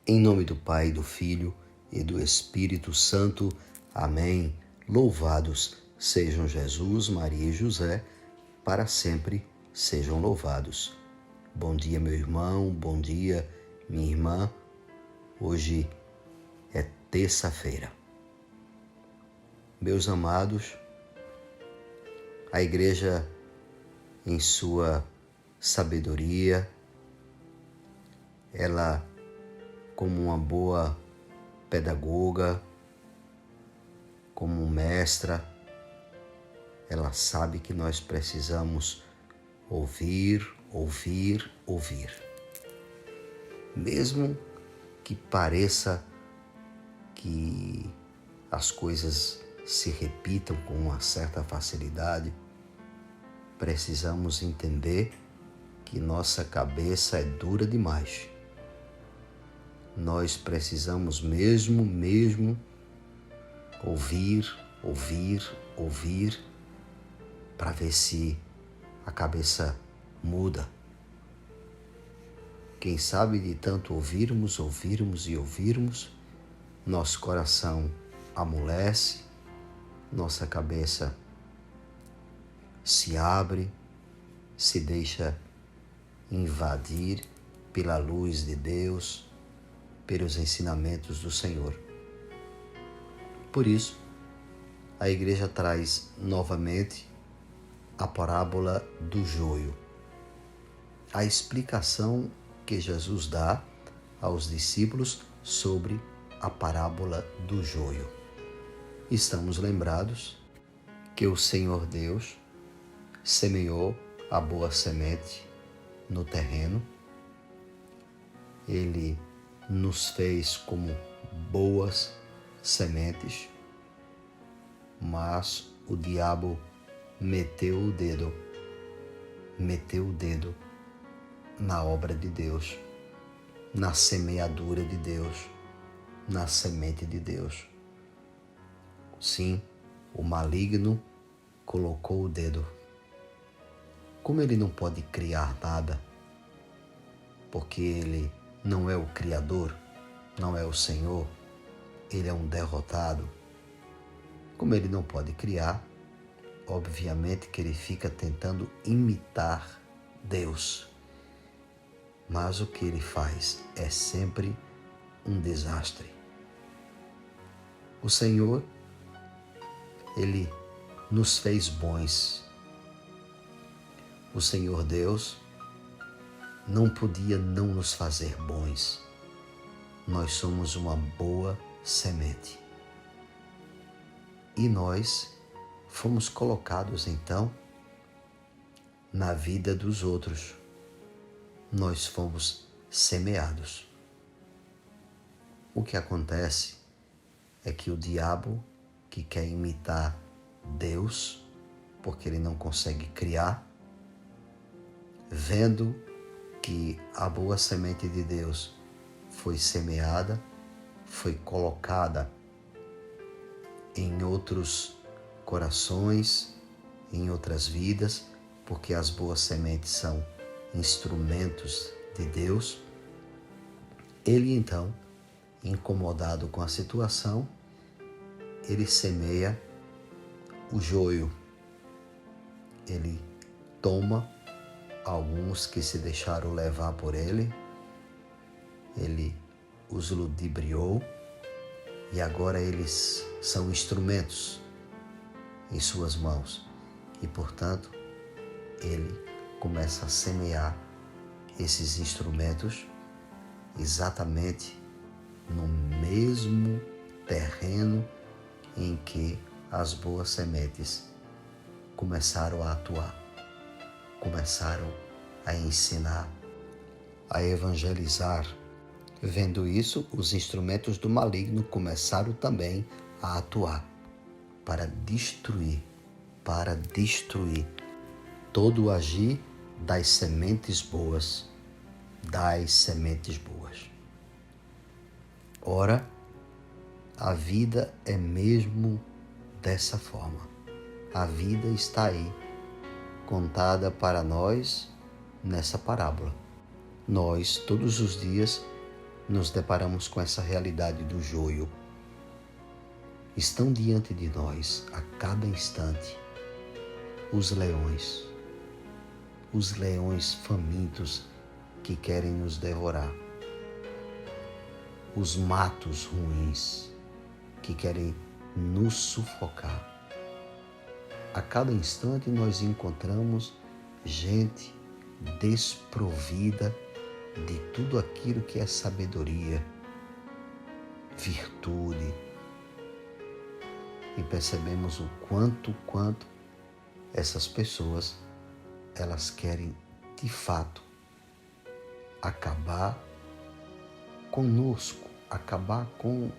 Em nome do Pai, do Filho e do Espírito Santo. Amém. Louvados sejam Jesus, Maria e José, para sempre sejam louvados. Bom dia, meu irmão, bom dia, minha irmã. Hoje é terça-feira. Meus amados, a Igreja, em sua sabedoria, ela, como uma boa pedagoga, como mestra, ela sabe que nós precisamos ouvir. Mesmo que pareça que as coisas se repitam com uma certa facilidade, precisamos entender que nossa cabeça é dura demais. Nós precisamos mesmo ouvir para ver se a cabeça muda. Quem sabe de tanto ouvirmos, nosso coração amolece, nossa cabeça se abre, se deixa invadir pela luz de Deus, pelos ensinamentos do Senhor. Por isso, a Igreja traz novamente a parábola do joio. A explicação que Jesus dá aos discípulos sobre a parábola do joio. Estamos lembrados que o Senhor Deus semeou a boa semente no terreno. Ele nos fez como boas sementes, mas o diabo meteu o dedo na obra de Deus, na semeadura de Deus, na semente de Deus. Sim, o maligno colocou o dedo. Como ele não pode criar nada, porque ele não é o Criador, não é o Senhor, ele é um derrotado. Como ele não pode criar, obviamente que ele fica tentando imitar Deus. Mas o que ele faz é sempre um desastre. O Senhor, ele nos fez bons. O Senhor Deus não podia não nos fazer bons. Nós somos uma boa semente. E nós fomos colocados, então, na vida dos outros. Nós fomos semeados. O que acontece é que o diabo, que quer imitar Deus, porque ele não consegue criar, vendo que a boa semente de Deus foi semeada, foi colocada em outros corações, em outras vidas, porque as boas sementes são instrumentos de Deus. Ele então, incomodado com a situação, ele semeia o joio. Ele toma alguns que se deixaram levar por ele, ele os ludibriou e agora eles são instrumentos em suas mãos e, portanto, ele começa a semear esses instrumentos exatamente no mesmo terreno em que as boas sementes começaram a atuar, começaram a ensinar, a evangelizar. Vendo isso, os instrumentos do maligno começaram também a atuar para destruir todo o agir das sementes boas, Ora, a vida é mesmo dessa forma. A vida está aí, contada para nós nessa parábola. Nós, todos os dias, nos deparamos com essa realidade do joio. Estão diante de nós, a cada instante, os leões famintos que querem nos devorar, os matos ruins que querem nos sufocar. A cada instante nós encontramos gente desprovida de tudo aquilo que é sabedoria, virtude, e percebemos o quanto essas pessoas, elas querem de fato acabar conosco, acabar com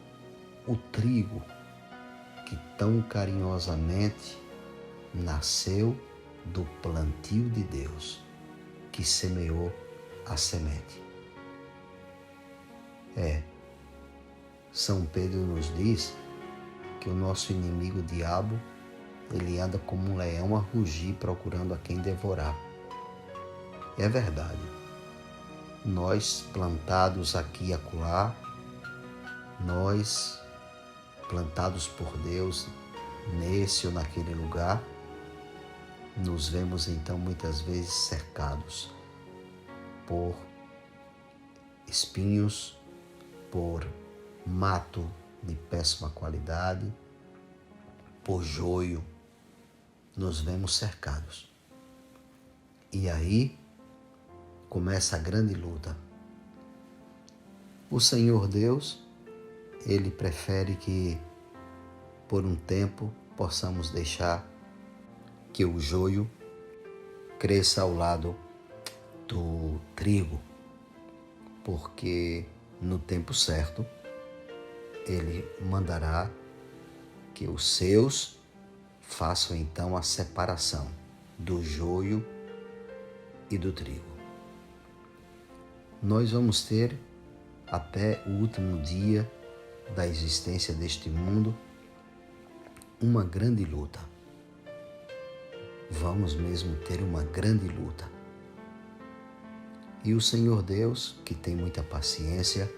o trigo que tão carinhosamente nasceu do plantio de Deus, que semeou a semente. São Pedro nos diz que o nosso inimigo, o diabo, ele anda como um leão a rugir procurando a quem devorar. É verdade. Nós plantados aqui e acolá, nós plantados por Deus nesse ou naquele lugar, nos vemos então muitas vezes cercados por espinhos, por mato de péssima qualidade, por joio, nos vemos cercados. E aí começa a grande luta. O Senhor Deus, Ele prefere que por um tempo possamos deixar que o joio cresça ao lado do trigo, porque no tempo certo Ele mandará que os seus façam então a separação do joio e do trigo. Nós vamos ter até o último dia da existência deste mundo uma grande luta. Vamos mesmo ter uma grande luta. E o Senhor Deus, que tem muita paciência,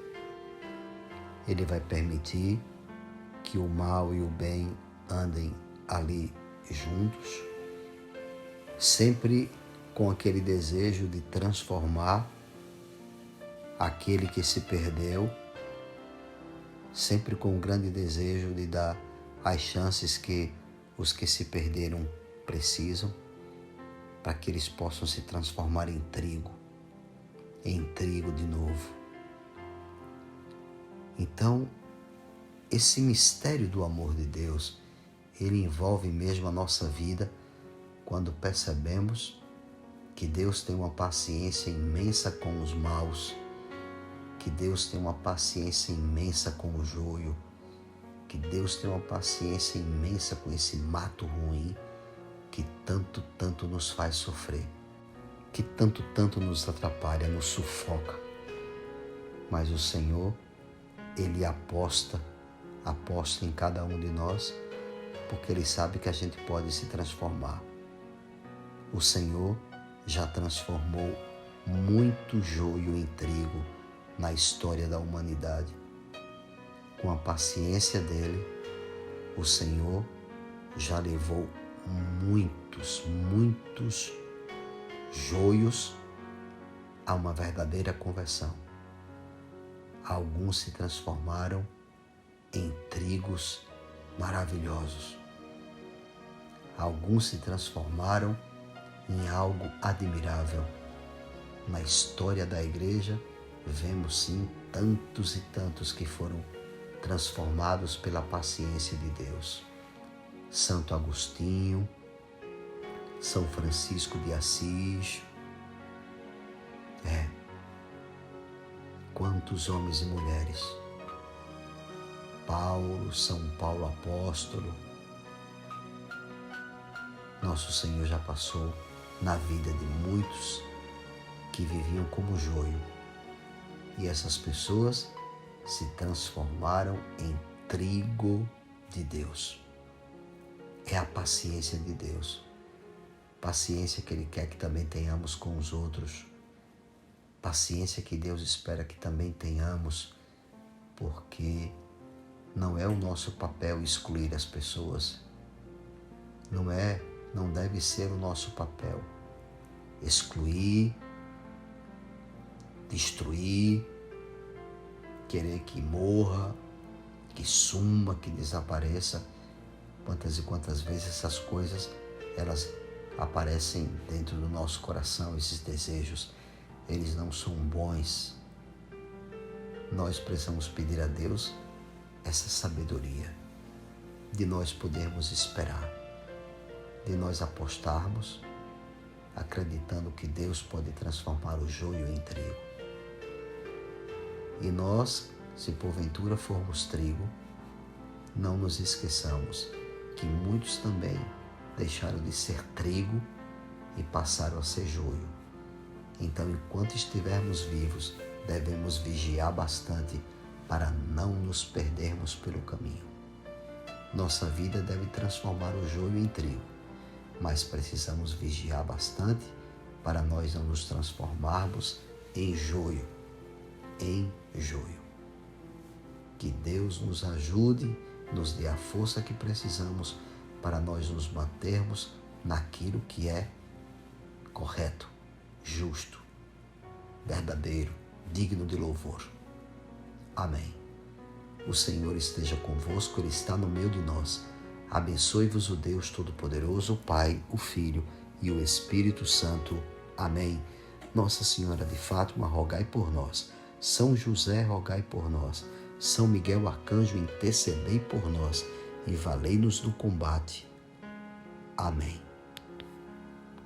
Ele vai permitir que o mal e o bem andem ali juntos, sempre com aquele desejo de transformar aquele que se perdeu, sempre com o grande desejo de dar as chances que os que se perderam precisam, para que eles possam se transformar em trigo de novo. Então, esse mistério do amor de Deus, ele envolve mesmo a nossa vida quando percebemos que Deus tem uma paciência imensa com os maus, que Deus tem uma paciência imensa com o joio, que Deus tem uma paciência imensa com esse mato ruim que tanto nos faz sofrer, que tanto nos atrapalha, nos sufoca. Mas o Senhor, Ele aposta em cada um de nós, porque Ele sabe que a gente pode se transformar. O Senhor já transformou muito joio em trigo na história da humanidade. Com a paciência dele, o Senhor já levou muitos joios a uma verdadeira conversão. Alguns se transformaram em trigos maravilhosos. Alguns se transformaram em algo admirável. Na história da igreja, vemos sim tantos e tantos que foram transformados pela paciência de Deus. Santo Agostinho, São Francisco de Assis, quantos homens e mulheres, Paulo, São Paulo apóstolo, nosso Senhor já passou na vida de muitos que viviam como joio, e essas pessoas se transformaram em trigo de Deus. É a paciência de Deus, paciência que Ele quer que também tenhamos com os outros, paciência que Deus espera que também tenhamos, porque não é o nosso papel excluir as pessoas. Não deve ser o nosso papel excluir, destruir, querer que morra, que suma, que desapareça. Quantas e quantas vezes essas coisas, elas aparecem dentro do nosso coração, esses desejos, eles não são bons. Nós precisamos pedir a Deus essa sabedoria, de nós podermos esperar, de nós apostarmos, acreditando que Deus pode transformar o joio em trigo. E nós, se porventura formos trigo, não nos esqueçamos que muitos também deixaram de ser trigo e passaram a ser joio. Então, enquanto estivermos vivos, devemos vigiar bastante para não nos perdermos pelo caminho. Nossa vida deve transformar o joio em trigo, mas precisamos vigiar bastante para nós não nos transformarmos em joio. Que Deus nos ajude, nos dê a força que precisamos para nós nos mantermos naquilo que é correto, justo, verdadeiro, digno de louvor. Amém. O Senhor esteja convosco, Ele está no meio de nós. Abençoe-vos o Deus Todo-Poderoso, o Pai, o Filho e o Espírito Santo. Amém. Nossa Senhora de Fátima, rogai por nós. São José, rogai por nós. São Miguel Arcanjo, intercedei por nós e valei-nos no combate. Amém.